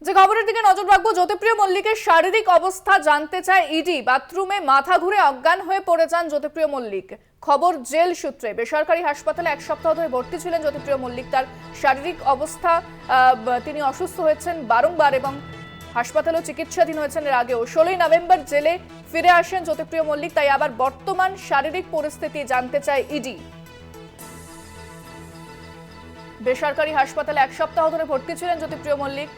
যে খবরের দিকে নজর রাখবো, জ্যোতিপ্রিয় মল্লিকের শারীরিক অবস্থা জানতে চায় ইডি। বাথরুমে মাথা ঘুরে অজ্ঞান হয়ে পড়ে যান জ্যোতিপ্রিয় মল্লিক। খবর জেল সূত্রে। বেসরকারি হাসপাতালে এক সপ্তাহ ধরে ভর্তি ছিলেন জ্যোতিপ্রিয় মল্লিক। তার শারীরিক অবস্থা, তিনি অসুস্থ হয়েছেন বারংবার এবং হাসপাতালেও চিকিৎসাধীন হয়েছেন এর আগেও। 16ই নভেম্বর জেলে ফিরে আসেন জ্যোতিপ্রিয় মল্লিক। তাই আবার বর্তমান শারীরিক পরিস্থিতি জানতে চায় ইডি। বেসরকারি হাসপাতালে এক সপ্তাহ ধরে ভর্তি ছিলেন জ্যোতিপ্রিয় মল্লিক।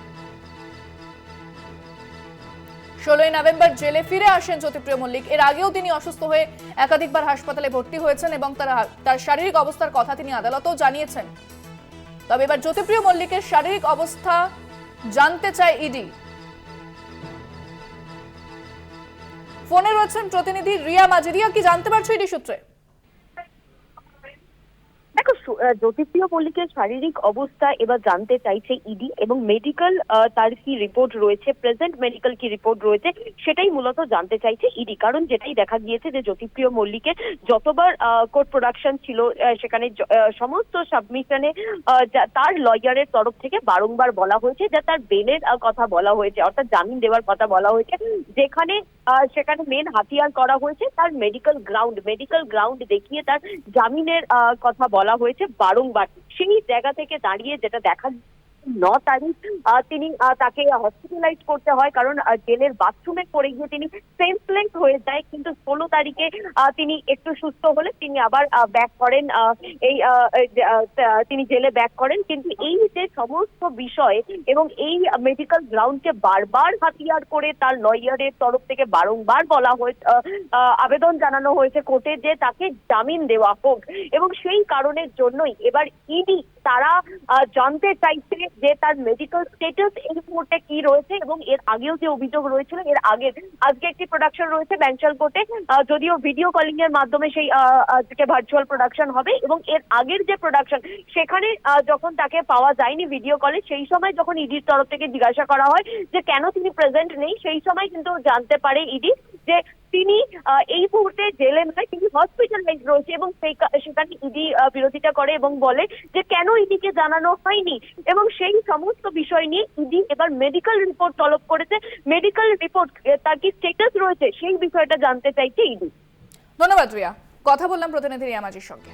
16ই নভেম্বর জেলে ফিরে আসেন জ্যোতিপ্রিয় মল্লিক। এর আগেও তিনি অসুস্থ হয়ে একাধিকবার হাসপাতালে ভর্তি হয়েছেন এবং তার শারীরিক অবস্থার কথা তিনি আদালতেও জানিয়েছেন। তবে এবার জ্যোতিপ্রিয় মল্লিকের শারীরিক অবস্থা জানতে চায় ইডি। ফোনে রয়েছেন প্রতিনিধি রিয়া মাঝি। রিয়া, কি জানতে পারছো ইডি সূত্রে? দেখো, জ্যোতিপ্রিয় মল্লিকের শারীরিক অবস্থা এবার জানতে চাইছে ইডি এবং মেডিকেল তার কি রিপোর্ট রয়েছে, প্রেজেন্ট মেডিকেল কি রিপোর্ট রয়েছে সেটাই মূলত জানতে চাইছে ইডি। কারণ যেটাই দেখা গিয়েছে যে জ্যোতিপ্রিয় মল্লিকের যতবার কোর্ট প্রোডাকশন ছিল সেখানে সমস্ত সাবমিশনে তার লয়ারের তরফ থেকে বারংবার বলা হয়েছে যে তার বেলের কথা বলা হয়েছে, অর্থাৎ জামিন দেওয়ার কথা বলা হয়েছে, যেখানে সেখানে মেন হাতিয়ার করা হয়েছে তার মেডিকেল গ্রাউন্ড দেখিয়ে তার জামিনের কথা বলা হয়েছে বারংবার। সেই জায়গা থেকে দাঁড়িয়ে যেটা দেখা 9 তারিখ তিনি তাকে হসপিটালাইজ করতে হয়, কারণ জেলের বাথরুমে পড়ে গিয়ে তিনি সেন্সলেস হয়ে যায়। কিন্তু 16 তারিখে তিনি একটু সুস্থ হলে তিনি আবার ব্যাক করেন, তিনি জেলে ব্যাক করেন। কিন্তু এই যে সমস্ত বিষয় এবং এই মেডিকেল গ্রাউন্ডকে বারবার হাতিয়ার করে তার লয়ারের তরফ থেকে বারংবার বলা হয়েছে, আবেদন জানানো হয়েছে কোর্টে যে তাকে জামিন দেওয়া হোক। এবং সেই কারণের জন্যই এবার ইডি তারা জানতে চাইছে যে তার মেডিকেল স্ট্যাটাস এই মুহূর্তে কি রয়েছে। এবং এর আগেও যে অভিযোগ রয়েছিল, এর আগে আজকে একটি প্রোডাকশন রয়েছে ব্যাংশাল কোর্টে, যদিও ভিডিও কলিং এর মাধ্যমে সেই আজকে ভার্চুয়াল প্রোডাকশন হবে। এবং এর আগের যে প্রোডাকশন সেখানে যখন তাকে পাওয়া যায়নি ভিডিও কলে, সেই সময় যখন ইডির তরফ থেকে জিজ্ঞাসা করা হয় যে কেন তিনি প্রেজেন্ট নেই, সেই সময় কিন্তু জানতে পারে ইডি যে তিনি এই মুহূর্তে জেলে নয়, তিনি হসপিটালাইজ রয়েছে। এবং সেখানে ইডি বিরোধিতা করে এবং বলে যে কেন ইডিকে জানানো হয়নি। এবং সেই সমস্ত বিষয় নিয়ে ইডি এবার মেডিকেল রিপোর্ট তলব করেছে। মেডিকেল রিপোর্ট তার কি স্ট্যাটাস রয়েছে সেই বিষয়টা জানতে চাইছে ইডি। ধন্যবাদ রিয়া। কথা বললাম প্রতিনিধি রিয়া মাঝির সঙ্গে।